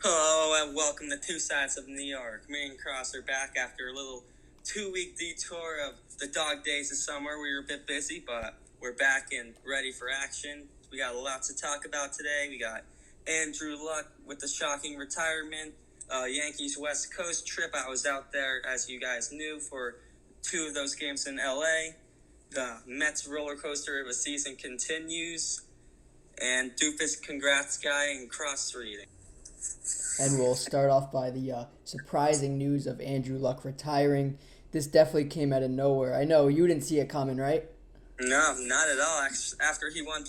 Hello and welcome to Two Sides of New York. Me and Cross are back after a little 2 week detour of the dog days of summer. We were a bit busy, but we're back and ready for action. We got a lot to talk about today. We got Andrew Luck with the shocking retirement, Yankees West Coast trip. I was out there, as you guys knew, for two of those games in LA. The Mets roller coaster of a season continues. And Doofus congrats guy and Cross reading. And we'll start off by the surprising news of Andrew Luck retiring. This definitely came out of nowhere. I know you didn't see it coming, right? No, not at all. After he won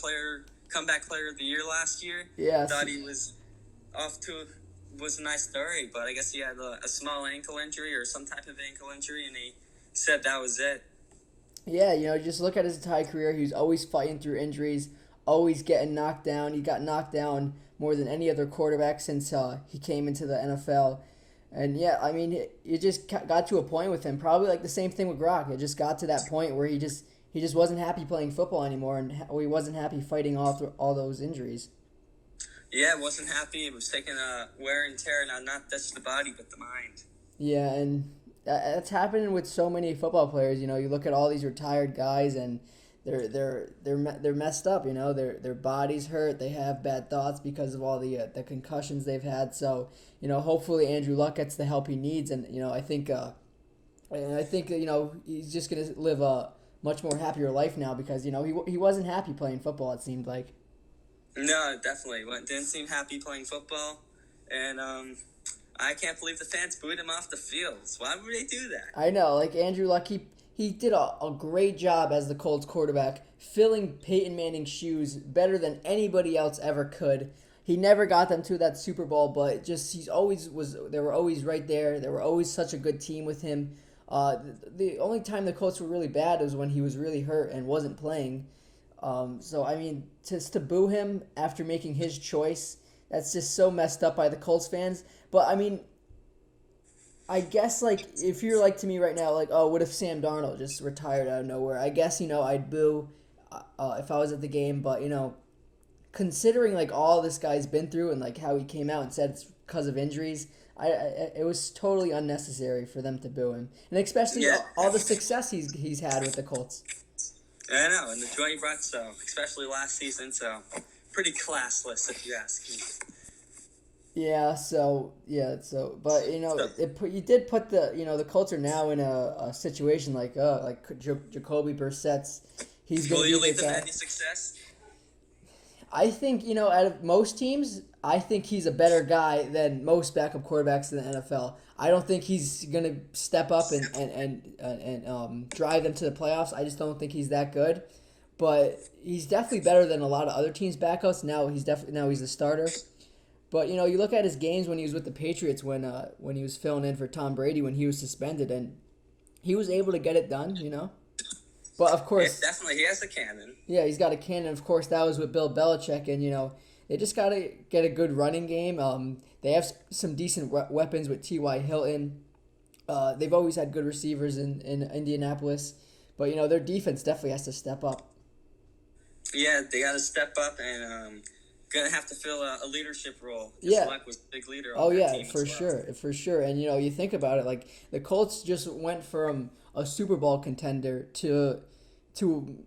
comeback player of the year last year, Yes. thought he was off to was a nice story, but I guess he had a small ankle injury or some type of ankle injury, and he said that was it. Yeah, just look at his entire career. He was always fighting through injuries, always getting knocked down. He got knocked down more than any other quarterback since he came into the NFL. And yeah, I mean, it just got to a point with him. Probably like the same thing with Gronk. It just got to that point where he just wasn't happy playing football anymore, and he wasn't happy fighting all those injuries. Yeah, wasn't happy. It was taking a wear and tear, not just the body but the mind. Yeah, and that's happening with so many football players. You look at all these retired guys, and they're messed up. Their bodies hurt. They have bad thoughts because of all the concussions they've had. So hopefully Andrew Luck gets the help he needs, and I think he's just gonna live a much more happier life now because he wasn't happy playing football. It seemed like. No, definitely. Didn't seem happy playing football, and I can't believe the fans booed him off the field. Why would they do that? I know, like Andrew Luck, he did a great job as the Colts quarterback, filling Peyton Manning's shoes better than anybody else ever could. He never got them to that Super Bowl, but just they were always right there. They were always such a good team with him. The only time the Colts were really bad was when he was really hurt and wasn't playing. So I mean, just to boo him after making his choice, that's just so messed up by the Colts fans. But I mean, I guess like if you're like to me right now, like oh, what if Sam Darnold just retired out of nowhere? I guess I'd boo if I was at the game, but considering like all this guy's been through and like how he came out and said it's because of injuries, it was totally unnecessary for them to boo him, and especially Yeah. all the success he's had with the Colts. I know, and the joy he brought, so especially last season, so pretty classless if you ask me. But So, you did put the Colts are now in a situation like Jacoby Brissett's he's gonna will be you the leave them guy. any success? I think out of most teams, I think he's a better guy than most backup quarterbacks in the NFL. I don't think he's gonna step up and drive them to the playoffs. I just don't think he's that good. But he's definitely better than a lot of other teams' backups. Now he's the starter. But you look at his games when he was with the Patriots when he was filling in for Tom Brady when he was suspended, and he was able to get it done. But of Yeah, course, definitely, he has a cannon. yeah, he's got a cannon. Of course, that was with Bill Belichick, and they just gotta get a good running game. They have some decent weapons with T.Y. Hilton. They've always had good receivers in Indianapolis, but their defense definitely has to step up. Yeah, they got to step up and gonna have to fill a leadership role. Because Yeah. Luck was a big leader on Oh that yeah, team for as well. sure, for sure. And you think about it, like the Colts just went from a Super Bowl contender to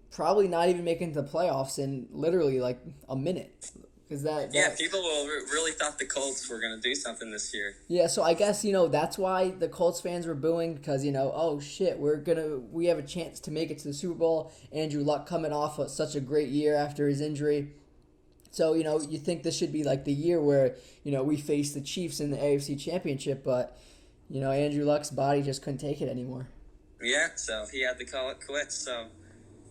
probably not even making the playoffs in literally like a minute, because Yeah, that people really thought the Colts were gonna do something this year. yeah. So I guess that's why the Colts fans were booing because oh shit, we have a chance to make it to the Super Bowl. Andrew Luck coming off of such a great year after his injury. So, you think this should be like the year where, we face the Chiefs in the AFC Championship, but, Andrew Luck's body just couldn't take it anymore. Yeah, so he had to call it quits. So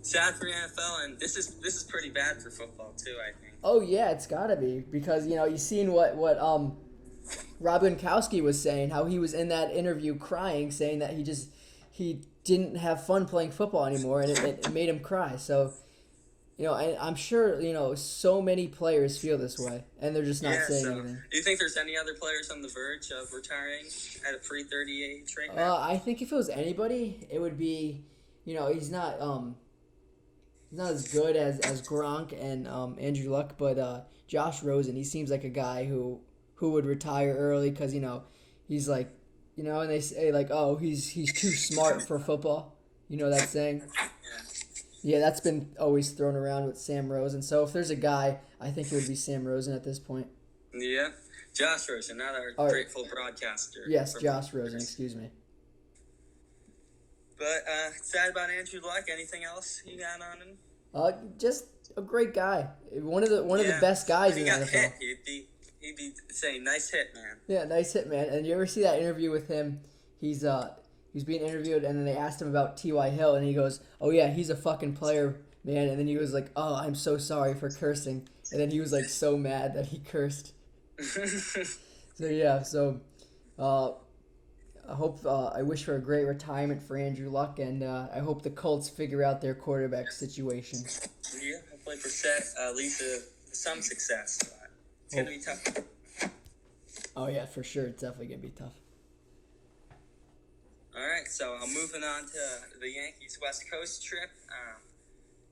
sad for the NFL, and this is pretty bad for football too. I think. Oh, yeah, it's got to be because, you've seen what Rob Gronkowski was saying, how he was in that interview crying, saying that he didn't have fun playing football anymore, and it made him cry. So, I'm sure, so many players feel this way, and they're just not Yeah. saying So, anything. do you think there's any other players on the verge of retiring at a pre-30 age right now? I think if it was anybody, it would be, he's not as good as Gronk and Andrew Luck, but Josh Rosen, he seems like a guy who who would retire early because he's like, and they say like, oh, he's too smart for football. You know that saying? Yeah, that's been always thrown around with Sam Rosen. So if there's a guy, I think it would be Sam Rosen at this point. Yeah, Josh Rosen, not our grateful broadcaster. Yes, Josh Rosen. Excuse me. But sad about Andrew Luck. Anything else you got on him? Just a great guy. One of the best guys in the NFL. Hit, he'd be saying, "Nice hit, man." Yeah, nice hit, man. And you ever see that interview with him? He's being interviewed, and then they asked him about T.Y. Hill, and he goes, "Oh yeah, he's a fucking player, man." And then he was like, "Oh, I'm so sorry for cursing," and then he was like so mad that he cursed. So yeah, I wish for a great retirement for Andrew Luck, and I hope the Colts figure out their quarterback situation. Yeah, hopefully Brissett leads to some success. It's gonna be tough. Oh yeah, for sure, it's definitely gonna be tough. All right, so moving on to the Yankees West Coast trip.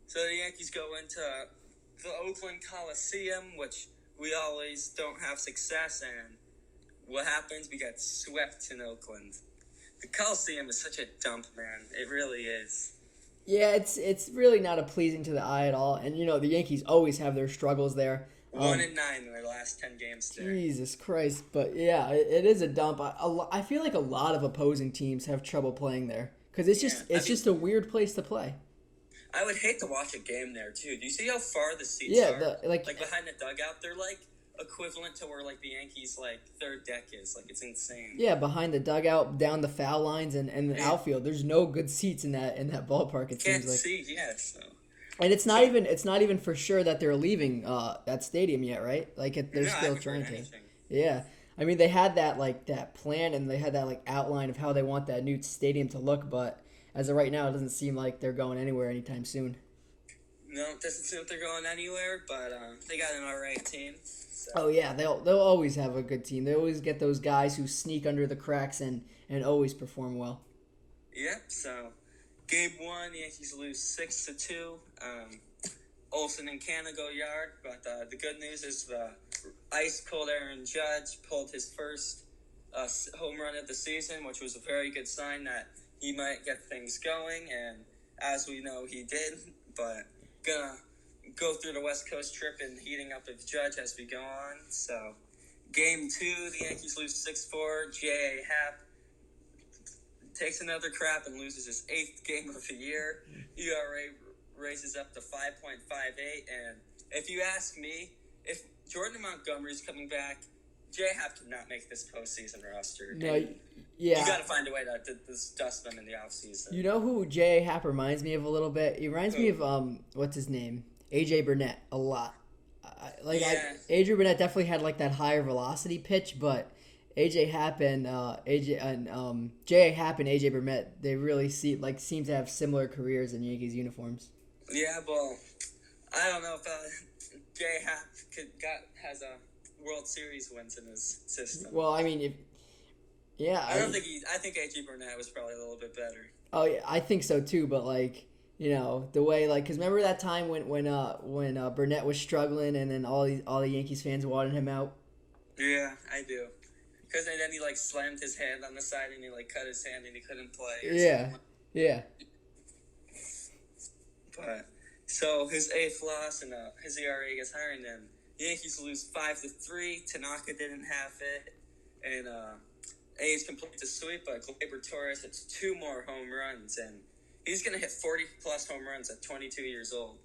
So the Yankees go into the Oakland Coliseum, which we always don't have success, and what happens? We get swept in Oakland. The Coliseum is such a dump, man. It really is. Yeah, it's really not pleasing to the eye at all, and the Yankees always have their struggles there. 1-9 in their last 10 games there. Jesus Christ, but yeah, it is a dump. I feel like a lot of opposing teams have trouble playing there because it's just a weird place to play. I would hate to watch a game there too. Do you see how far the seats are? Yeah, like behind the dugout, they're like equivalent to where like the Yankees like third deck is. Like it's insane. Yeah, behind the dugout, down the foul lines, and the outfield. There's no good seats in that ballpark. It Can't seems like. see, so. And it's not even for sure that they're leaving that stadium yet, right? Like they're still trying to. Yeah, I mean they had that plan and they had that outline of how they want that new stadium to look, but as of right now, it doesn't seem like they're going anywhere anytime soon. No, it doesn't seem like they're going anywhere, but they got an alright team. So. Oh yeah, they'll always have a good team. They always get those guys who sneak under the cracks and always perform well. Yep. So. Game 1, the Yankees lose 6-2. Olsen and Canna go yard, but the good news is the ice-cold Aaron Judge pulled his first home run of the season, which was a very good sign that he might get things going, and as we know, he did, but gonna go through the West Coast trip and heating up with Judge as we go on. So, Game 2, the Yankees lose 6-4. J.A. Happ takes another crap and loses his 8th game of the year. ERA raises up to 5.58. And if you ask me, if Jordan Montgomery's coming back, J-Hap could not make this postseason roster. No, yeah. You got to find a way to dust them in the offseason. You know who J-Hap reminds me of a little bit? He reminds me of, what's his name? A.J. Burnett a lot. A.J. Burnett definitely had that higher velocity pitch, but J.A. Happ and A.J. Burnett, they really seem to have similar careers in Yankees uniforms. Yeah, well, I don't know if J.A. Happ has a World Series wins in his system. Well, I mean, I think A.J. Burnett was probably a little bit better. Oh yeah, I think so too. But the way because remember that time when Burnett was struggling and then all the Yankees fans wanted him out. Yeah, I do. Because then he slammed his hand on the side and he cut his hand and he couldn't play. Yeah. But so his 8th loss and his ERA gets higher, and then the Yankees lose 5-3. Tanaka didn't have it, and A's complete the sweep. But Gleyber Torres hits 2 more home runs, and he's gonna hit 40+ home runs at 22 years old.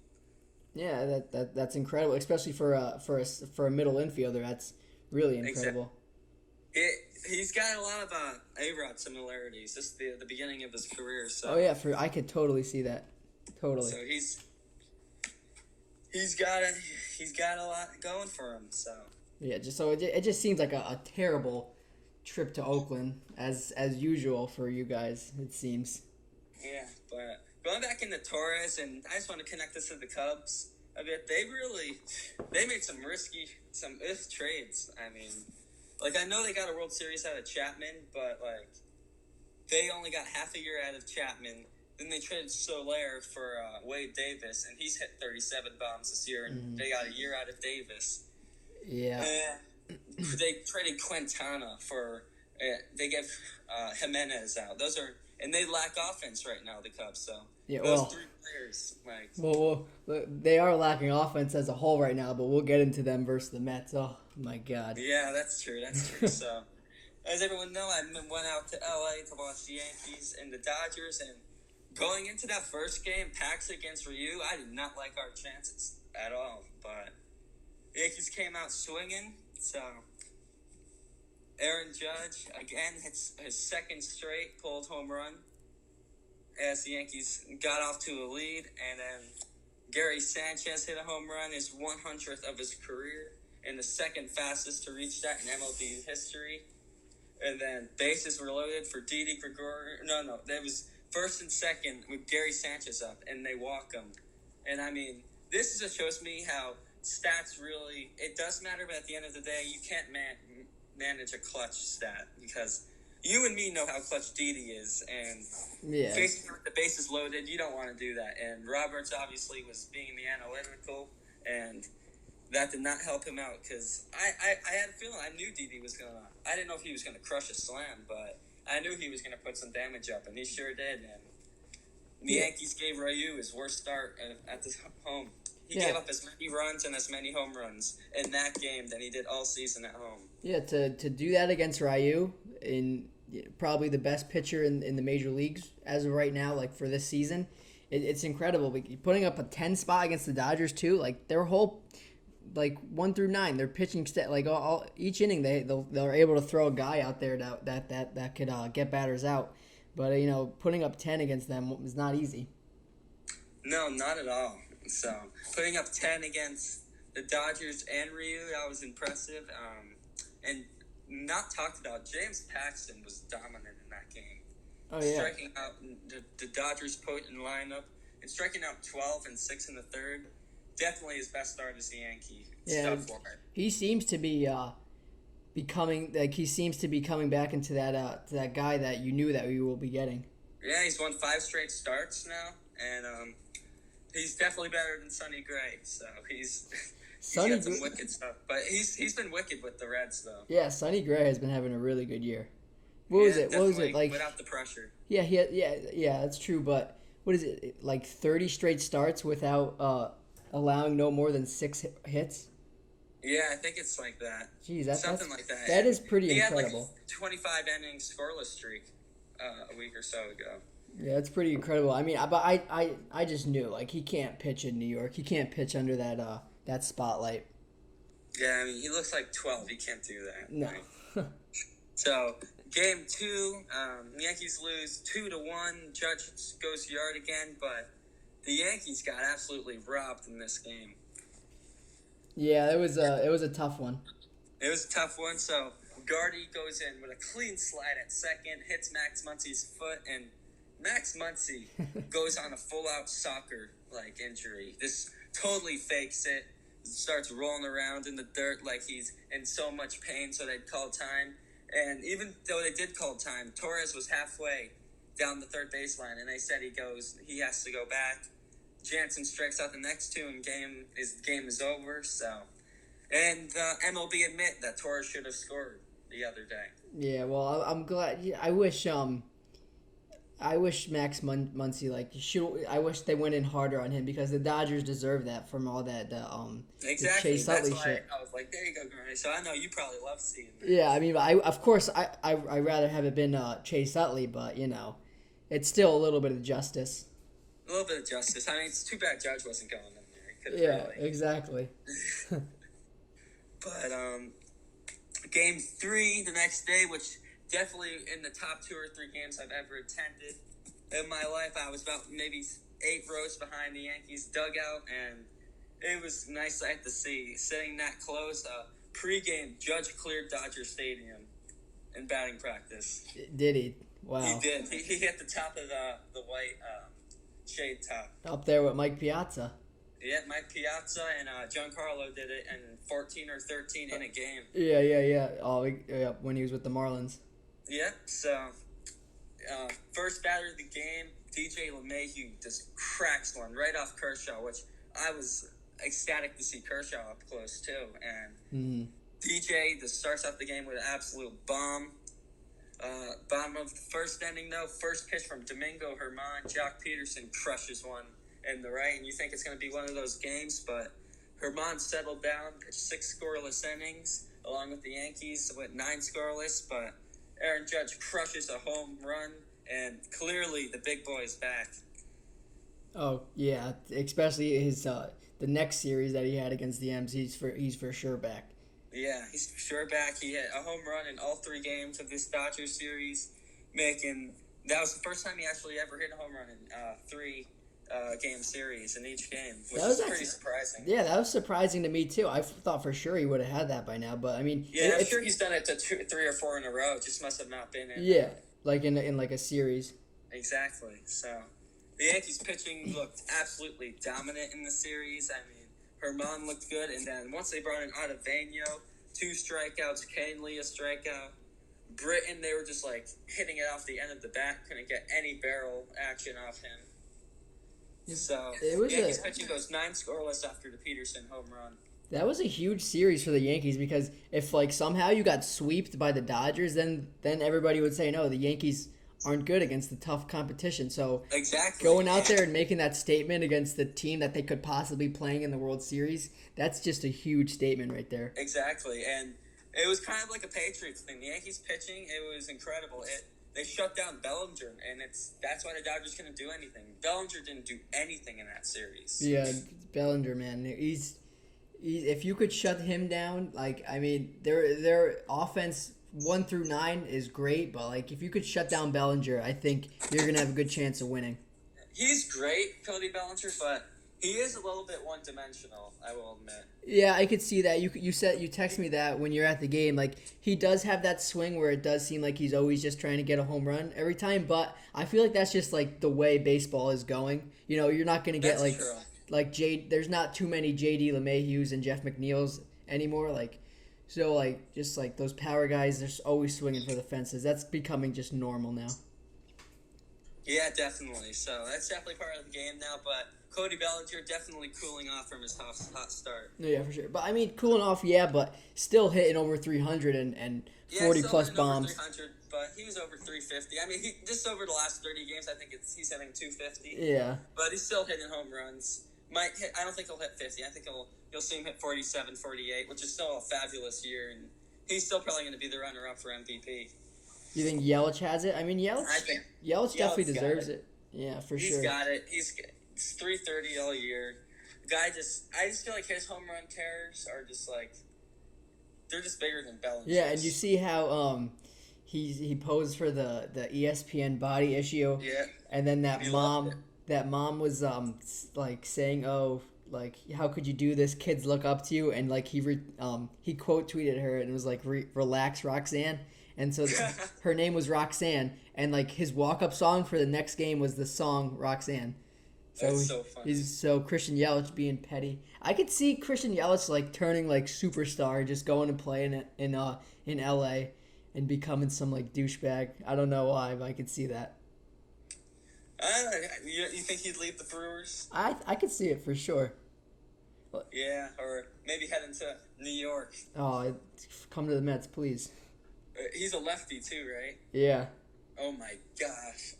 Yeah, that's incredible, especially for a middle infielder. That's really incredible. He's got a lot of A-Rod similarities. This is the beginning of his career. So. Oh yeah, I could totally see that. Totally. So he's got a lot going for him. So. Yeah, it just seems like a terrible trip to Oakland as usual for you guys. It seems. Yeah, but going back into Torres, and I just want to connect this to the Cubs a bit. They made some risky, some if trades. I mean. I know they got a World Series out of Chapman, but, they only got half a year out of Chapman. Then they traded Soler for Wade Davis, and he's hit 37 bombs this year, and they got a year out of Davis. Yeah. they traded Quintana for they gave Jimenez out. And they lack offense right now, the Cubs. So Yeah, those three players, like, they are lacking offense as a whole right now, but we'll get into them versus the Mets. Oh my God. yeah, that's true. That's true. So, as everyone know, I went out to LA to watch the Yankees and the Dodgers, and going into that first game, Pax against Ryu, I did not like our chances at all. But the Yankees came out swinging. So Aaron Judge again hits his second straight pulled home run as the Yankees got off to a lead, and then Gary Sanchez hit a home run, his 100th of his career, and the second fastest to reach that in MLB history. And then bases were loaded for Didi Gregorius. No, that was first and second with Gary Sanchez up, and they walk him. And I mean, this just shows me how stats really, it does matter, but at the end of the day, you can't manage a clutch stat, because you and me know how clutch Didi is, and facing with the bases loaded, you don't want to do that. And Roberts obviously was being the analytical, and that did not help him out, because I had a feeling, I knew Didi was going to, I didn't know if he was going to crush a slam, but I knew he was going to put some damage up, and he sure did. And the Yankees gave Ryu his worst start at the home. He gave up as many runs and as many home runs in that game than he did all season at home. Yeah, to do that against Ryu, in probably the best pitcher in the major leagues as of right now, like for this season, it's incredible. Putting up a 10 spot against the Dodgers too, like their whole, like 1 through 9, their pitching like all each inning they're able to throw a guy out there that could get batters out. But putting up 10 against them is not easy. No, not at all. So putting up 10 against the Dodgers and Ryu, that was impressive. And not talked about, James Paxton was dominant in that game. Oh yeah, striking out the Dodgers potent lineup and striking out 12 and 6 in the third. Definitely his best start as a Yankee. He seems to be coming back into that guy that you knew that we will be getting. Yeah, he's won 5 straight starts now, and he's definitely better than Sonny Gray. So he's got some wicked stuff, but he's been wicked with the Reds though. Yeah, Sonny Gray has been having a really good year. What was it like? Without the pressure. Yeah, that's true. But what is it like? 30 straight starts without allowing no more than 6 hits. Yeah, I think it's like that. Jeez, that's like that. That is pretty incredible. He had like a 25 inning scoreless streak a week or so ago. Yeah, it's pretty incredible. I mean, but I just knew, like, he can't pitch in New York. He can't pitch under that spotlight. Yeah, I mean, he looks like 12. He can't do that. No. Right? So, game 2, Yankees lose 2-1. Judge goes yard again, but the Yankees got absolutely robbed in this game. Yeah, it was a tough one. It was a tough one. So Gardy goes in with a clean slide at second, hits Max Muncy's foot, and Max Muncy goes on a full-out soccer-like injury. This totally fakes it, starts rolling around in the dirt like he's in so much pain, so they'd call time. And even though they did call time, Torres was halfway down the third baseline, and they said he has to go back. Jansen strikes out the next 2, and game is over. So, and MLB admit that Torres should have scored the other day. Yeah, well, I'm glad. I wish Max Muncy I wish they went in harder on him, because the Dodgers deserve that from all that exactly. The Chase Utley That's shit. I was like, there you go, Gray. So I know you probably love seeing that. Yeah, I mean, I'd rather have it been Chase Utley, but it's still a little bit of justice. A little bit of justice. I mean, it's too bad Judge wasn't going in there. Exactly. But game 3 the next day, which definitely in the top 2 or 3 games I've ever attended in my life. I was about maybe 8 rows behind the Yankees dugout, and it was a nice sight to see. Sitting that close, pregame, Judge cleared Dodger Stadium in batting practice. Did he? Wow. He did. He hit the top of the white shade top. Up there with Mike Piazza. Yeah, Mike Piazza and Giancarlo did it in 14 or 13 in a game. Yeah. Oh, yeah, when he was with the Marlins. Yeah, so first batter of the game, DJ LeMahieu just cracks one right off Kershaw, which I was ecstatic to see Kershaw up close too. And DJ just starts off the game with an absolute bomb. Bottom of the first inning, though, first pitch from Domingo Germán. Jock Peterson crushes one in the right, and you think it's going to be one of those games, but Germán settled down, pitched 6 scoreless innings, along with the Yankees with 9 scoreless, but Aaron Judge crushes a home run, and clearly the big boy is back. Oh yeah, especially his the next series that he had against the M's. He's for sure back. Yeah, he's for sure back. He hit a home run in all 3 games of this Dodgers series, that was the first time he actually ever hit a home run in 3 game series in each game, which was pretty surprising. Yeah, that was surprising to me too. I thought for sure he would have had that by now, but I mean, yeah, I'm sure he's done it to 3 or 4 in a row. It just must have not been in. Yeah, like in like a series. Exactly. So the Yankees pitching looked absolutely dominant in the series. I mean, Germán looked good, and then once they brought in Ottavino, 2 strikeouts, Canely a strikeout. Britton, they were just like hitting it off the end of the bat, couldn't get any barrel action off him. So Yankees pitching goes 9 scoreless after the Peterson home run. That was a huge series for the Yankees because if like somehow you got swept by the Dodgers, then everybody would say no, the Yankees aren't good against the tough competition. So exactly, going out there and making that statement against the team that they could possibly playing in the World Series, that's just a huge statement right there. Exactly, and it was kind of like a Patriots thing. The Yankees pitching, it was incredible. They shut down Bellinger, and that's why the Dodgers couldn't do anything. Bellinger didn't do anything in that series. Yeah, Bellinger, man, he's if you could shut him down, like I mean, their offense 1 through 9 is great, but like if you could shut down Bellinger, I think you're gonna have a good chance of winning. He's great, Cody Bellinger, but he is a little bit one-dimensional, I will admit. Yeah, I could see that. You text me that when you're at the game. Like he does have that swing where it does seem like he's always just trying to get a home run every time. But I feel like that's just like the way baseball is going. You know, you're not gonna get there's not too many J.D. LeMahieu's and Jeff McNeil's anymore. Just like those power guys, they're always swinging for the fences. That's becoming just normal now. Yeah, definitely. So that's definitely part of the game now, but Cody Bellinger definitely cooling off from his hot start. Yeah, for sure. But I mean, cooling off, yeah, but still hitting over 300 and 40 plus bombs. Over 300, but he was over 350. I mean, just over the last 30 games, I think he's hitting 250. Yeah. But he's still hitting home runs. I don't think he'll hit 50. I think you'll see him hit 47, 48, which is still a fabulous year, and he's still probably going to be the runner-up for MVP. You think Yelich has it? I mean, Yelich definitely deserves it. Yeah, for sure. He's got it. It's 330 all year. I just feel like his home run tears are just like they're just bigger than Bellinger. Yeah, and you see how he posed for the ESPN body issue. Yeah. And then that mom was like saying, "Oh, like how could you do this? Kids look up to you." And like he quote tweeted her and it was like relax Roxanne. And so her name was Roxanne, and like his walk-up song for the next game was the song Roxanne. So that's so funny. So Christian Yelich being petty. I could see Christian Yelich like turning like superstar, just going and playing in LA and becoming some like douchebag. I don't know why, but I could see that. You think he'd leave the Brewers? I could see it for sure. Yeah, or maybe head into New York. Oh, come to the Mets, please. He's a lefty too, right? Yeah. Oh my gosh.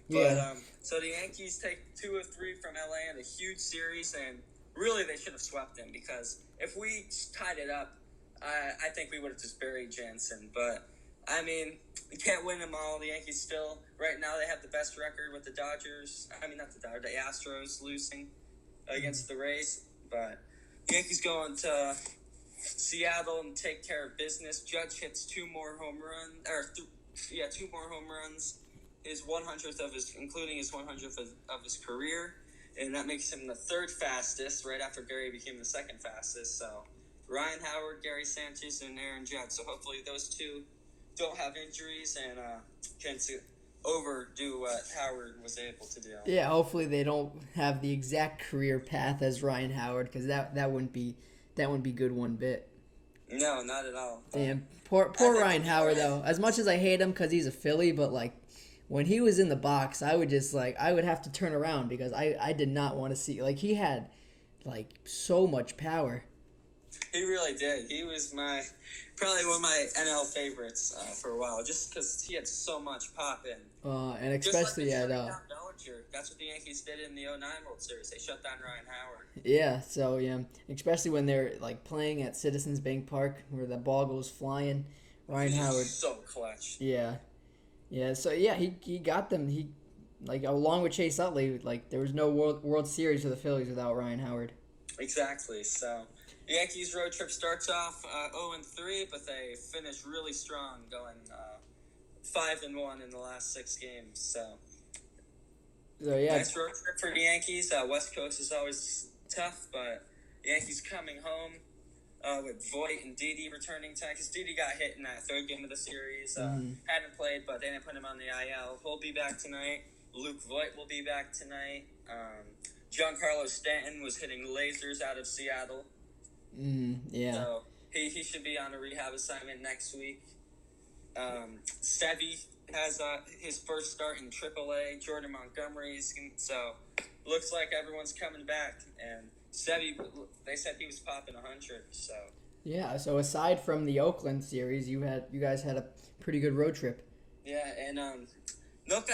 Yeah. But so the Yankees take 2 of 3 from LA in a huge series, and really they should have swept them because if we tied it up, I think we would have just buried Jansen. But I mean, you can't win them all. The Yankees still right now they have the best record with the Dodgers. I mean, not the Dodgers, the Astros losing against the Rays, but the Yankees going to Seattle and take care of business. Judge hits 2 more home runs, 2 more home runs. His 100th including his 100th of his career, and that makes him the 3rd fastest, right after Gary became the 2nd fastest. So Ryan Howard, Gary Sanchez, and Aaron Judge. So hopefully those 2 don't have injuries and can overdo what Howard was able to do. Yeah, hopefully they don't have the exact career path as Ryan Howard, because that wouldn't be good one bit. No, not at all. Damn, poor Ryan Howard though. As much as I hate him because he's a Philly, but like when he was in the box, I would have to turn around because I did not want to see, like he had like so much power. He really did. He was probably one of my NL favorites for a while, just because he had so much pop in. And Just like especially they at shut down Bellinger. That's what the Yankees did in the '09 World Series. They shut down Ryan Howard. yeah, so yeah, especially when they're like playing at Citizens Bank Park where the ball goes flying. Ryan He's Howard, so clutch. yeah, yeah. So yeah, he got them. He like along with Chase Utley, like there was no World Series for the Phillies without Ryan Howard. Exactly. So the Yankees road trip starts off 0-3, but they finish really strong, going 5-1 in the last 6 games. So yeah, Nice road trip for the Yankees. West Coast is always tough, but the Yankees coming home with Voit and Didi returning tonight, because Didi got hit in that 3rd game of the series. Hadn't played, but they didn't put him on the IL. He'll be back tonight. Luke Voit will be back tonight. Giancarlo Stanton was hitting lasers out of Seattle. yeah. So he should be on a rehab assignment next week. Sevy has his first start in AAA. Jordan Montgomery's, so looks like everyone's coming back. And Sevy, they said he was popping 100. So Yeah, so aside from the Oakland series, you guys had a pretty good road trip. yeah, and no,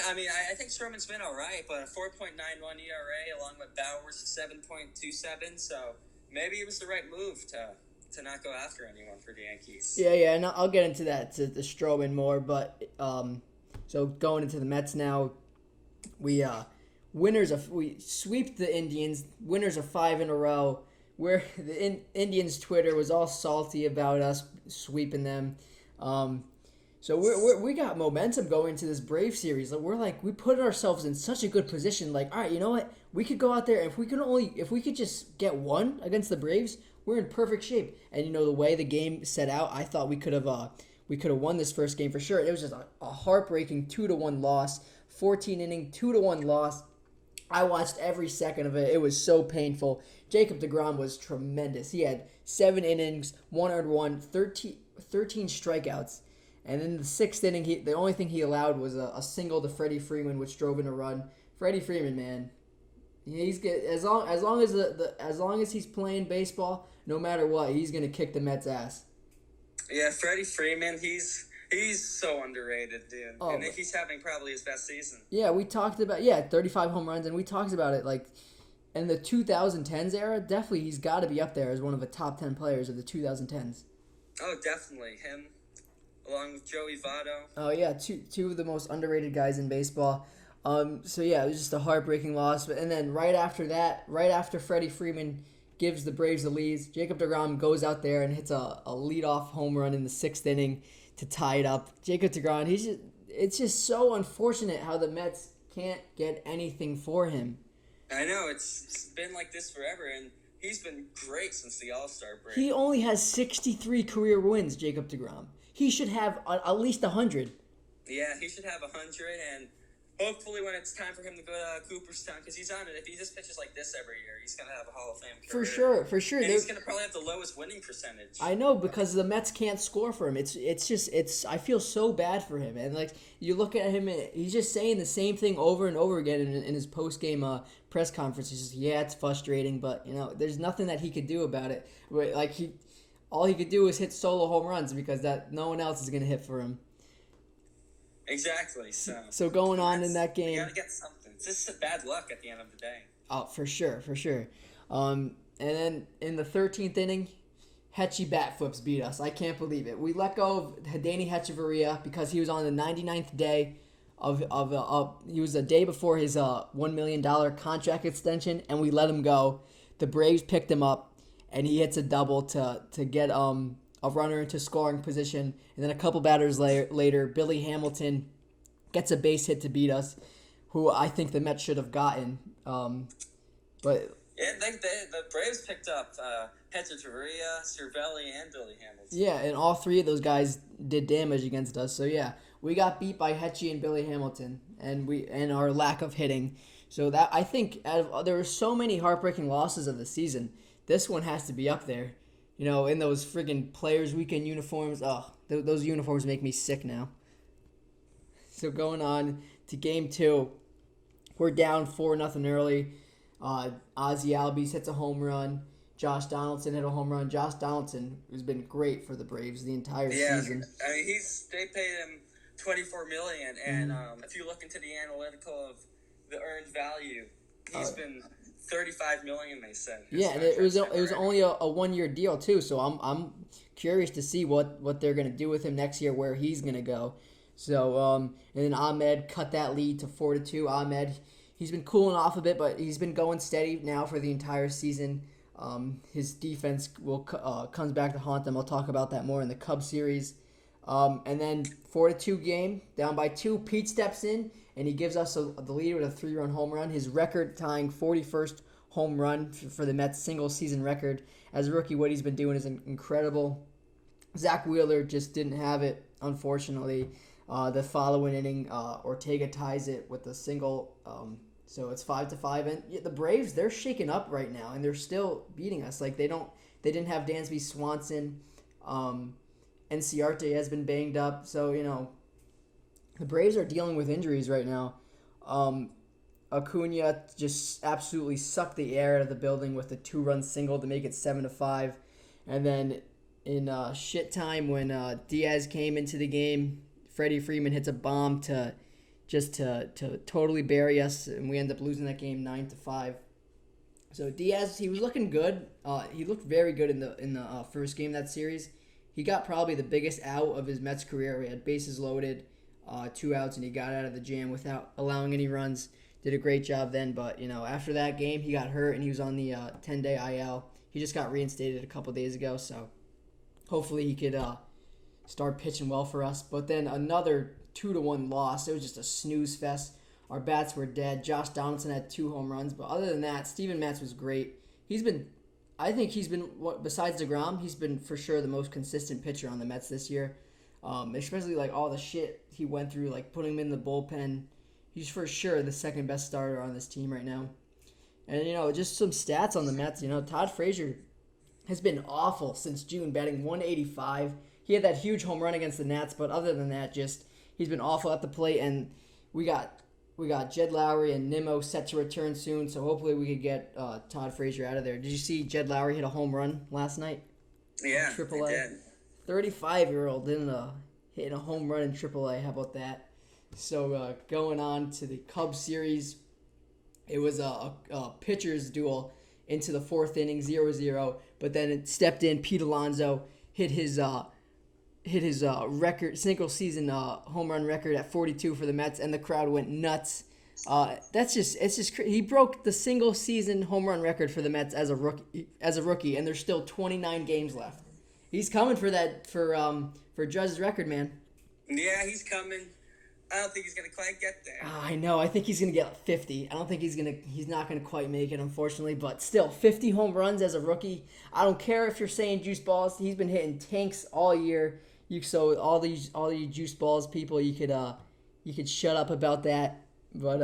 I mean I think Sherman's been all right, but a 4.91 ERA along with Bauer's 7.27. So maybe it was the right move to not go after anyone for the Yankees. Yeah, and I'll get into that to the Stroman more, but so going into the Mets now, we sweep the Indians, winners of 5 in a row. Where the Indians Twitter was all salty about us sweeping them. So we got momentum going into this Brave series. Like we put ourselves in such a good position. Like, all right, you know what? We could go out there if we could just get one against the Braves, we're in perfect shape. And the way the game set out, I thought we could have won this first game for sure. It was just a heartbreaking 2-1 loss, 14 inning 2-1 loss. I watched every second of it. It was so painful. Jacob deGrom was tremendous. He had 7 innings, 1 earned run, 13 strikeouts. And in the 6th inning, the only thing he allowed was a single to Freddie Freeman, which drove in a run. Freddie Freeman, man, he's good. As long as he's playing baseball, no matter what, he's gonna kick the Mets' ass. Yeah, Freddie Freeman, he's so underrated, dude. Oh, and he's having probably his best season. Yeah, we talked about 35 home runs, and we talked about it like in the 2010s era. Definitely, he's got to be up there as one of the top 10 players of the 2010s. Oh, definitely him, along with Joey Votto. Oh yeah, two of the most underrated guys in baseball. So yeah, it was just a heartbreaking loss. And then right after Freddie Freeman gives the Braves the lead, Jacob deGrom goes out there and hits a leadoff home run in the 6th inning to tie it up. Jacob deGrom, it's just so unfortunate how the Mets can't get anything for him. I know, it's been like this forever, and he's been great since the All-Star break. He only has 63 career wins, Jacob deGrom. He should have at least 100. Yeah, he should have 100, and hopefully when it's time for him to go to Cooperstown, because he's on it. If he just pitches like this every year, he's going to have a Hall of Fame career. For sure. And he's going to probably have the lowest winning percentage. I know, because the Mets can't score for him. I feel so bad for him. And like you look at him, he's just saying the same thing over and over again in his post-game press conference. He's just, it's frustrating, but there's nothing that he could do about it. All he could do is hit solo home runs because no one else is going to hit for him. Exactly. So going on in that game, you gotta get something. It's just bad luck at the end of the day. Oh, for sure. And then in the 13th inning, Hetchy bat flips beat us. I can't believe it. We let go of Hidani Hechavarria because he was on the 99th day he was a day before his $1 million contract extension, and we let him go. The Braves picked him up, and he hits a double to get a runner into scoring position. And then a couple batters later, Billy Hamilton gets a base hit to beat us, who I think the Mets should have gotten. But yeah, the Braves picked up Hechavarria, Cervelli, and Billy Hamilton. Yeah, and all 3 of those guys did damage against us. So yeah, we got beat by Hetchy and Billy Hamilton, and our lack of hitting. So that I think there were so many heartbreaking losses of the season. This one has to be up there. In those friggin' Players Weekend uniforms. Oh, those uniforms make me sick now. So going on to Game 2, we're down 4-0 early. Ozzy Albies hits a home run. Josh Donaldson hit a home run. Josh Donaldson has been great for the Braves the entire Yeah, season. I mean they paid him $24 million, and Mm-hmm. if you look into the analytical of the earned value, he's Uh, been $35 million. They said his yeah, and it was already. only a 1 year deal too. So I'm curious to see what they're gonna do with him next year, where he's gonna go. So and then Ahmed cut that lead to 4-2. Ahmed, he's been cooling off a bit, but he's been going steady now for the entire season. His defense comes back to haunt them. I'll talk about that more in the Cubs series. And then 4-2 game, down by 2. Pete steps in and he gives us the lead with a 3-run home run. His record tying 41st home run for the Mets single season record. As a rookie, what he's been doing is incredible. Zach Wheeler just didn't have it, unfortunately. The following inning, Ortega ties it with a single. So it's 5-5, and the Braves, they're shaken up right now, and they're still beating us. Like they didn't have Dansby Swanson. Enciarte has been banged up, so the Braves are dealing with injuries right now. Acuna just absolutely sucked the air out of the building with a 2-run single to make it 7-5, and then in shit time when Diaz came into the game, Freddie Freeman hits a bomb to totally bury us, and we end up losing that game 9-5. So Diaz, he was looking good. He looked very good in the first game of that series. He got probably the biggest out of his Mets career. He had bases loaded, 2 outs, and he got out of the jam without allowing any runs. Did a great job then, but after that game, he got hurt and he was on the 10-day IL. He just got reinstated a couple days ago, so hopefully he could start pitching well for us. But then another 2-1 loss. It was just a snooze fest. Our bats were dead. Josh Donaldson had 2 home runs, but other than that, Steven Matz was great. I think he's been, besides DeGrom, he's been for sure the most consistent pitcher on the Mets this year. Especially like all the shit he went through, like putting him in the bullpen. He's for sure the second best starter on this team right now. And just some stats on the Mets. Todd Frazier has been awful since June, batting 185. He had that huge home run against the Nats, but other than that, just he's been awful at the plate. And we got Jed Lowry and Nimmo set to return soon, so hopefully we could get Todd Frazier out of there. Did you see Jed Lowry hit a home run last night? Yeah, AAA. I did. 35-year-old hitting a home run in AAA. How about that? So going on to the Cubs series, it was a pitcher's duel into the 4th inning, 0-0. But then it stepped in. Pete Alonso hit his record single season home run record at 42 for the Mets, and the crowd went nuts. He broke the single season home run record for the Mets as a rookie, and there's still 29 games left. He's coming for that for Judge's record, man. Yeah, he's coming. I don't think he's gonna quite get there. I know. I think he's gonna get 50. I don't think he's not gonna quite make it, unfortunately. But still, 50 home runs as a rookie. I don't care if you're saying juice balls. He's been hitting tanks all year. So all you juice balls people, you could shut up about that. But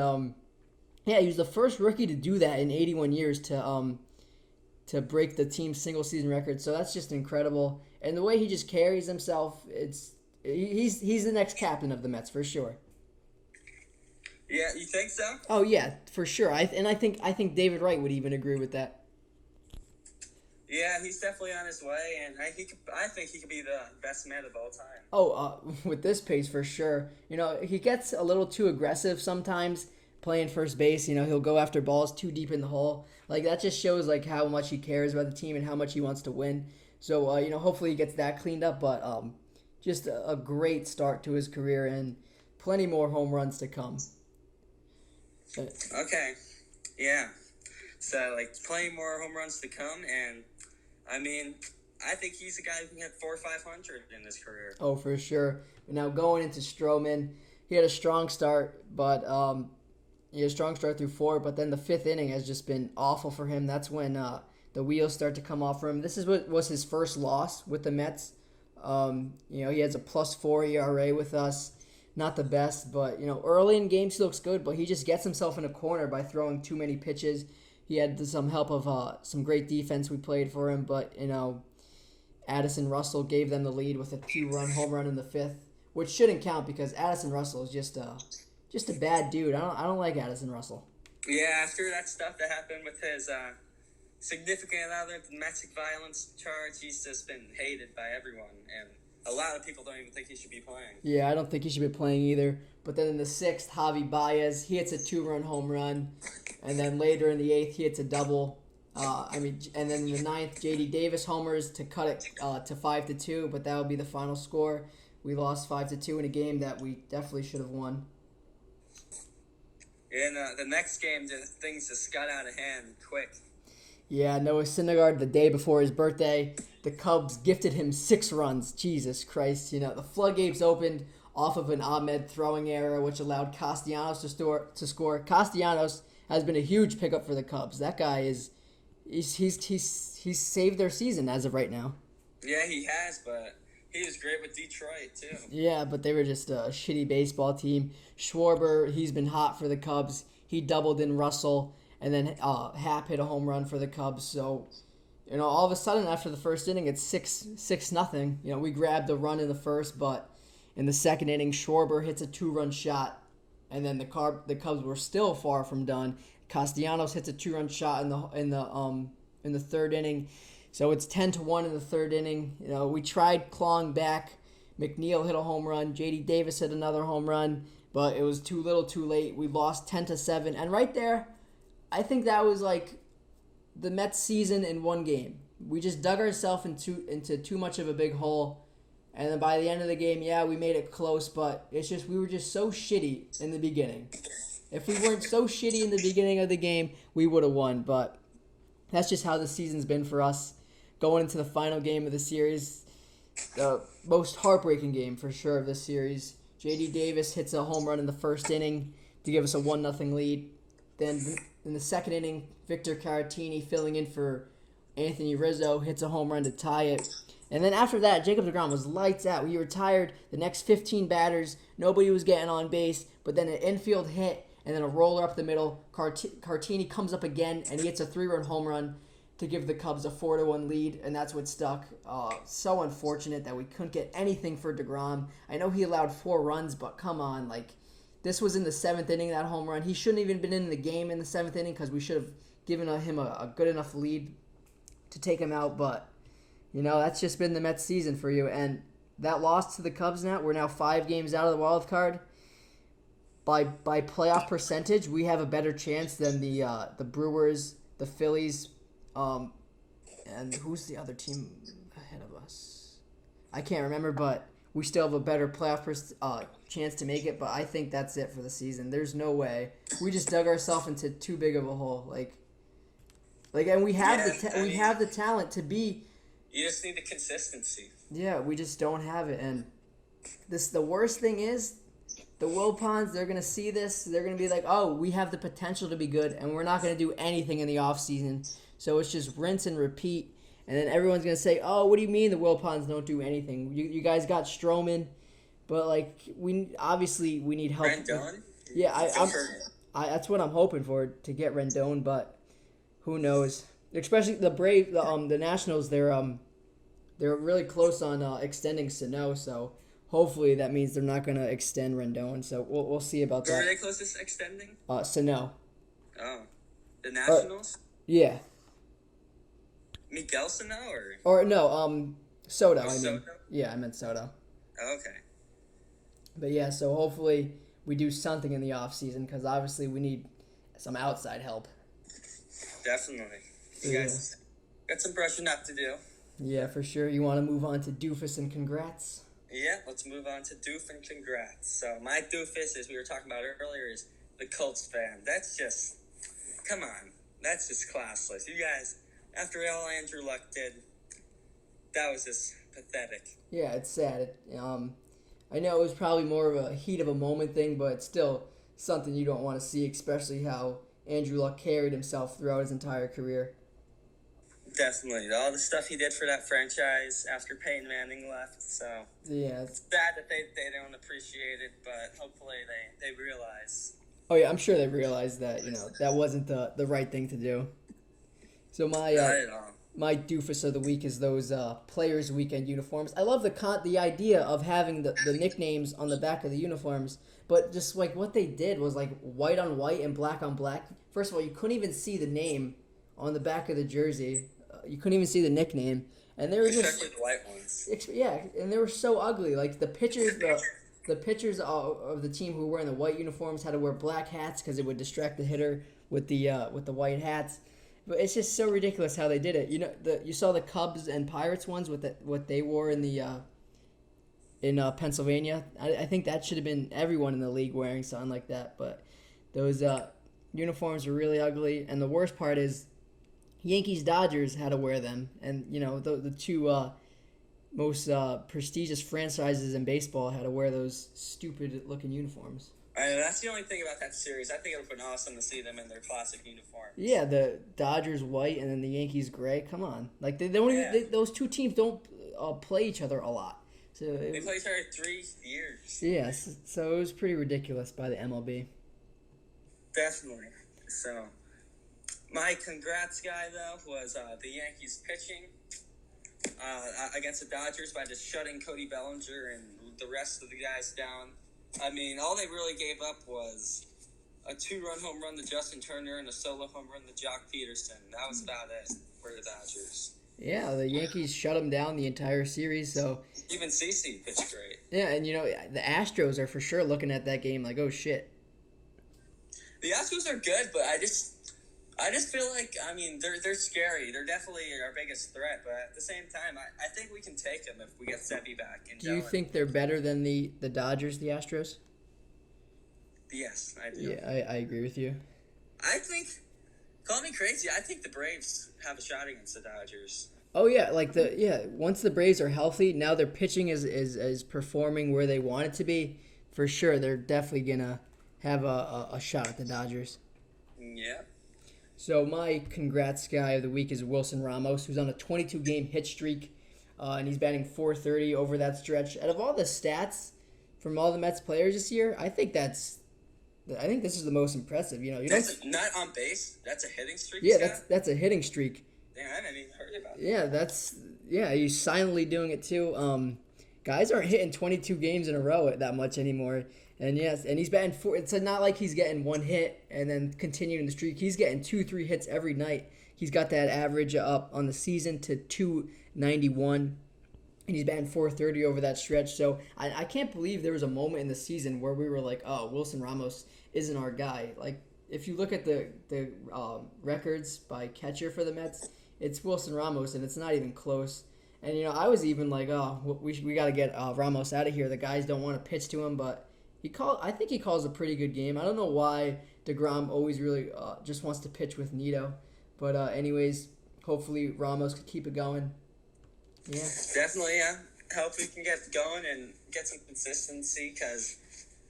yeah, he was the first rookie to do that in 81 years to break the team's single season record. So that's just incredible. And the way he just carries himself, he's the next captain of the Mets for sure. Yeah, you think so? Oh yeah, for sure. I think David Wright would even agree with that. Yeah, he's definitely on his way, and I think he could be the best man of all time. Oh, with this pace for sure. He gets a little too aggressive sometimes playing first base. He'll go after balls too deep in the hole. Like that just shows like how much he cares about the team and how much he wants to win. So hopefully he gets that cleaned up. But just a great start to his career and plenty more home runs to come. Okay, yeah. So like plenty more home runs to come, and I mean, I think he's a guy who can hit 400 or 500 in his career. Oh, for sure. Now going into Stroman, he had a strong start, but he had a strong start through 4. But then the 5th inning has just been awful for him. That's when the wheels start to come off for him. This is what was his first loss with the Mets. He has a +4 ERA with us. Not the best, but early in games he looks good, but he just gets himself in a corner by throwing too many pitches. He had some help of some great defense we played for him, but Addison Russell gave them the lead with a 2-run home run in the 5th, which shouldn't count because Addison Russell is just a bad dude. I don't like Addison Russell. Yeah, after that stuff that happened with significant other, domestic violence charge. He's just been hated by everyone, and a lot of people don't even think he should be playing. Yeah, I don't think he should be playing either. But then in the sixth, Javi Baez, he hits a 2-run home run, and then later in the eighth, he hits a double. And then in the ninth, J.D. Davis homers to cut it to 5-2, but that would be the final score. We lost 5-2 in a game that we definitely should have won. In the next game, things just got out of hand quick. Yeah, Noah Syndergaard, the day before his birthday, the Cubs gifted him 6 runs. Jesus Christ. The floodgates opened off of an Ahmed throwing error, which allowed Castellanos to score. Castellanos has been a huge pickup for the Cubs. That guy he's saved their season as of right now. Yeah, he has, but he was great with Detroit, too. Yeah, but they were just a shitty baseball team. Schwarber, he's been hot for the Cubs. He doubled in Russell. And then Happ hit a home run for the Cubs. So, all of a sudden after the first inning, it's 6-0. We grabbed a run in the first, but in the second inning, Schwarber hits a 2-run shot, and then the Cubs were still far from done. Castellanos hits a 2-run shot in the third inning, so it's 10-1 in the third inning. We tried clawing back. McNeil hit a home run. J.D. Davis hit another home run, but it was too little, too late. We lost 10-7, and right there, I think that was like the Mets season in one game. We just dug ourselves into too much of a big hole. And then by the end of the game, yeah, we made it close, but it's just we were just so shitty in the beginning. If we weren't so shitty in the beginning of the game, we would have won. But that's just how the season's been for us. Going into the final game of the series, the most heartbreaking game for sure of this series. J.D. Davis hits a home run in the first inning to give us a 1-0 lead. Then in the second inning, Victor Caratini filling in for Anthony Rizzo hits a home run to tie it. And then after that, Jacob deGrom was lights out. We retired the next 15 batters. Nobody was getting on base. But then an infield hit and then a roller up the middle. Cartini comes up again and he hits a 3-run home run to give the Cubs a 4-1 lead. And that's what stuck. So unfortunate that we couldn't get anything for deGrom. I know he allowed 4 runs, but come on, this was in the 7th inning, that home run. He shouldn't even been in the game in the 7th inning because we should have given him a good enough lead to take him out. But, that's just been the Mets season for you. And that loss to the Cubs now, we're now 5 games out of the wild card. By playoff percentage, we have a better chance than the Brewers, the Phillies, and who's the other team ahead of us? I can't remember, but we still have a better playoff chance to make it, but I think that's it for the season. There's no way. We just dug ourselves into too big of a hole. And we have the talent to be. You just need the consistency. Yeah, we just don't have it. And the worst thing is, the Wilpons, they're gonna see this. They're gonna be like, oh, we have the potential to be good, and we're not gonna do anything in the off season. So it's just rinse and repeat. And then everyone's going to say, oh, what do you mean the Wilpons don't do anything? You guys got Stroman, but, we need help. Rendon? Yeah, that's what I'm hoping for, to get Rendon, but who knows? Especially the Nationals, they're really close on extending Sano, so hopefully that means they're not going to extend Rendon, so we'll see about that. Who are they closest to extending? Sano. Oh. The Nationals? Yeah. Miguel Sano or no, Soto. Soto? Yeah, I meant Soto. Oh, okay. But yeah, so hopefully we do something in the off season because obviously we need some outside help. Definitely. You guys got some brushing up to do. Yeah, for sure. You want to move on to doofus and congrats? Yeah, let's move on to doof and congrats. So my doofus, as we were talking about earlier, is the Colts fan. That's just, come on, that's just classless. You guys. After all Andrew Luck did, that was just pathetic. Yeah, it's sad. I know it was probably more of a heat of a moment thing, but it's still something you don't want to see, especially how Andrew Luck carried himself throughout his entire career. Definitely. All the stuff he did for that franchise after Peyton Manning left, so yeah, it's sad that they don't appreciate it, but hopefully they realize. Oh yeah, I'm sure they realize that, that wasn't the right thing to do. So my doofus of the week is those Players Weekend uniforms. I love the idea of having the nicknames on the back of the uniforms, but just what they did was white on white and black on black. First of all, you couldn't even see the name on the back of the jersey. You couldn't even see the nickname, and they were just Especially the white ones. yeah, and they were so ugly. Like the pitchers of the team who were wearing the white uniforms had to wear black hats because it would distract the hitter with the white hats. But it's just so ridiculous how they did it. You know, you saw the Cubs and Pirates ones with what they wore in Pennsylvania. I think that should have been everyone in the league wearing something like that. But those uniforms were really ugly, and the worst part is Yankees Dodgers had to wear them, and you know the two most prestigious franchises in baseball had to wear those stupid looking uniforms. That's the only thing about that series. I think it would have been awesome to see them in their classic uniforms. Yeah, the Dodgers white and then the Yankees gray. Come on, like they don't even, those two teams don't play each other a lot. So they play each other 3 years. Yes, so it was pretty ridiculous by the MLB. Definitely. So, my congrats guy though was the Yankees pitching against the Dodgers by just shutting Cody Bellinger and the rest of the guys down. I mean, all they really gave up was a 2-run home run to Justin Turner and a solo home run to Jock Peterson. That was about it for the Dodgers. Yeah, the Yankees shut them down the entire series. So even CeCe pitched great. Yeah, and you know the Astros are for sure looking at that game like, oh shit. The Astros are good, but I just feel like, I mean, they're scary. They're definitely our biggest threat, but at the same time, I think we can take them if we get Sevy back. Do you think they're better than the Dodgers, the Astros? Yes, I do. Yeah, I agree with you. I think, call me crazy, I think the Braves have a shot against the Dodgers. Oh yeah, once the Braves are healthy, now their pitching is performing where they want it to be. For sure, they're definitely gonna have a shot at the Dodgers. Yeah. So my congrats guy of the week is Wilson Ramos, who's on a 22-game hit streak, and he's batting .430 over that stretch. Out of all the stats from all the Mets players this year, I think this is the most impressive. You know, not on base. That's a hitting streak. Yeah, that's a hitting streak. Damn, I haven't even heard about that. Yeah, he's silently doing it too. Guys aren't hitting 22 games in a row that much anymore. And yes, and he's batting 4. It's not like he's getting one hit and then continuing the streak. He's getting 2-3 hits every night. He's got that average up on the season to 291, and he's batting .430 over that stretch. So I can't believe there was a moment in the season where we were like, oh, Wilson Ramos isn't our guy. Like if you look at the records by catcher for the Mets, it's Wilson Ramos, and it's not even close. And you know, I was even like, oh, we got to get Ramos out of here. The guys don't want to pitch to him, but I think he calls a pretty good game. I don't know why DeGrom always really just wants to pitch with Nito. But anyways, hopefully Ramos could keep it going. Yeah. Definitely, yeah. Hope we can get going and get some consistency because,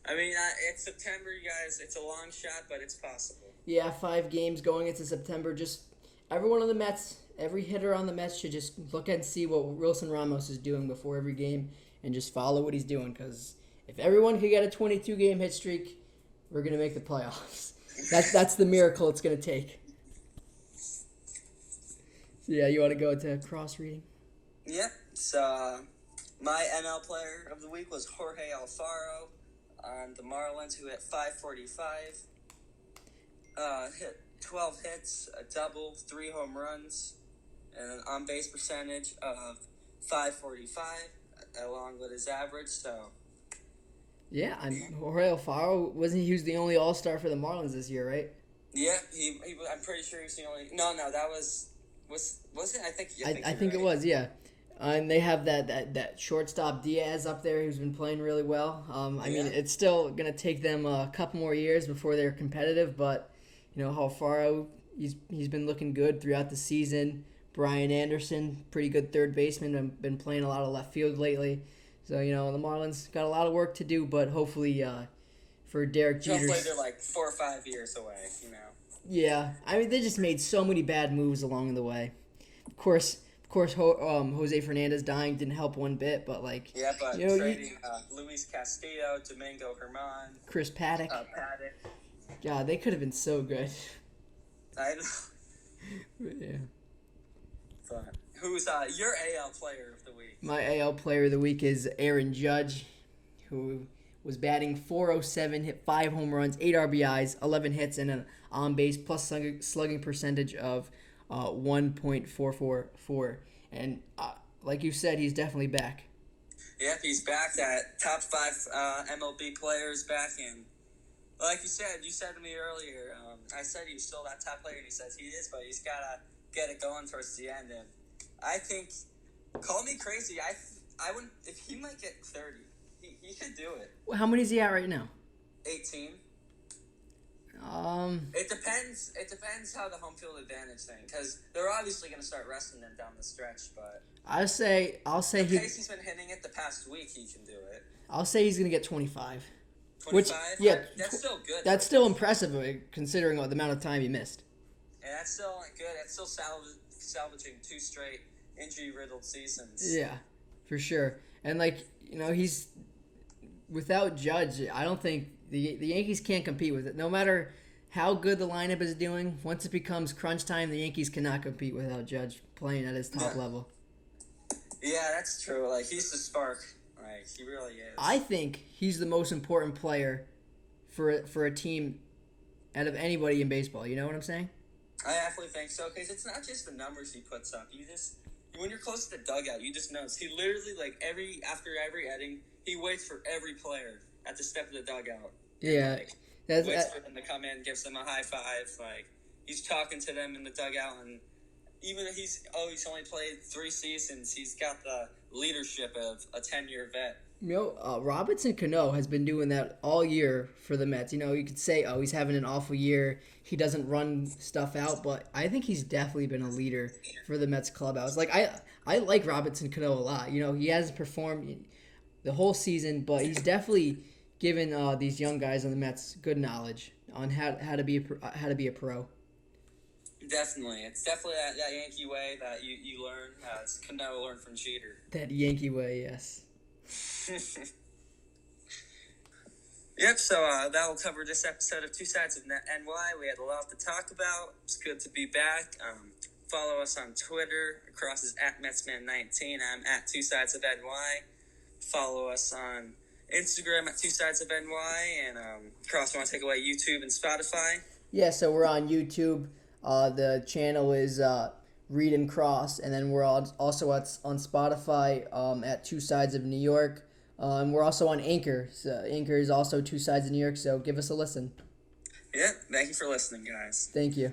I mean, it's September, you guys. It's a long shot, but it's possible. Yeah, 5 games going into September. Just everyone on the Mets, every hitter on the Mets should just look and see what Wilson Ramos is doing before every game and just follow what he's doing because if everyone could get a 22-game hit streak, we're going to make the playoffs. That's the miracle it's going to take. So, yeah, you want to go to cross-reading? Yeah. So, my ML player of the week was Jorge Alfaro on the Marlins, who hit .545. Hit 12 hits, a double, 3 home runs, and an on-base percentage of .545, along with his average, so... Yeah, Jorge Alfaro, wasn't he was the only All-Star for the Marlins this year, right? Yeah, I'm pretty sure he was the only... No, that was it? I think it was, yeah. And they have that shortstop Diaz up there who's been playing really well. I mean, it's still going to take them a couple more years before they're competitive, but, you know, Alfaro, he's been looking good throughout the season. Brian Anderson, pretty good third baseman, been playing a lot of left field lately. So, you know, the Marlins got a lot of work to do, but hopefully for Derek Jeter... Hopefully they're like 4 or 5 years away, you know. Yeah, I mean, they just made so many bad moves along the way. Of course, Jose Fernandez dying didn't help one bit, but like... Yeah, but you know, trading Luis Castillo, Domingo Germán... Chris Paddock. God, they could have been so good. I know. Yeah. But who's your AL player of the week? My AL player of the week is Aaron Judge, who was batting .407, hit 5 home runs, 8 RBIs, 11 hits, and an on-base plus slugging percentage of 1.444. And like you said, he's definitely back. Yep, he's back. That top 5 MLB players back in. Like you said to me earlier, I said he was still that top player, and he says he is, but he's got to get it going towards the end. And I think, call me crazy, I wouldn't, if he might get 30, he could do it. Well, how many is he at right now? 18. Um, It depends how the home field advantage thing, because they're obviously going to start resting him down the stretch, but I'll say the pace he's been hitting it the past week, he can do it. I'll say he's gonna get 25. 25? Which, yeah, that's still good. That's still impressive considering the amount of time he missed. And that's still good. That's still salvaging 2 straight injury-riddled seasons. Yeah, for sure. And he's without Judge. I don't think the Yankees can't compete with it. No matter how good the lineup is doing, once it becomes crunch time, the Yankees cannot compete without Judge playing at his top level. Yeah, that's true. Like, he's the spark. Like, he really is. I think he's the most important player for a team out of anybody in baseball. You know what I'm saying? I definitely think so, because it's not just the numbers he puts up. When you're close to the dugout, you just notice. He literally, after every inning, he waits for every player at the step of the dugout. Yeah. Waits for them to come in, gives them a high five. Like, he's talking to them in the dugout, and even if he's only played 3 seasons, he's got the leadership of a 10-year vet. Robinson Cano has been doing that all year for the Mets. You could say, he's having an awful year. He doesn't run stuff out, but I think he's definitely been a leader for the Mets clubhouse. Like, I like Robinson Cano a lot. He hasn't performed the whole season, but he's definitely given these young guys on the Mets good knowledge on how to be a pro. Definitely. It's definitely that Yankee way that you learn, as Cano learned from Jeter. That Yankee way, yes. Yep, so that'll cover this episode of 2 Sides of NY. We had a lot to talk about. It's good to be back. Follow us on Twitter. Cross is at Metsman19. I'm at 2SidesofNY. Follow us on Instagram at 2SidesofNY. And Cross, want to take away YouTube and Spotify? Yeah, so we're on YouTube. The channel is Read and Cross, and then we're also on Spotify at 2 Sides of New York. And we're also on Anchor. So Anchor is also 2 Sides of New York, so give us a listen. Yeah, thank you for listening, guys. Thank you.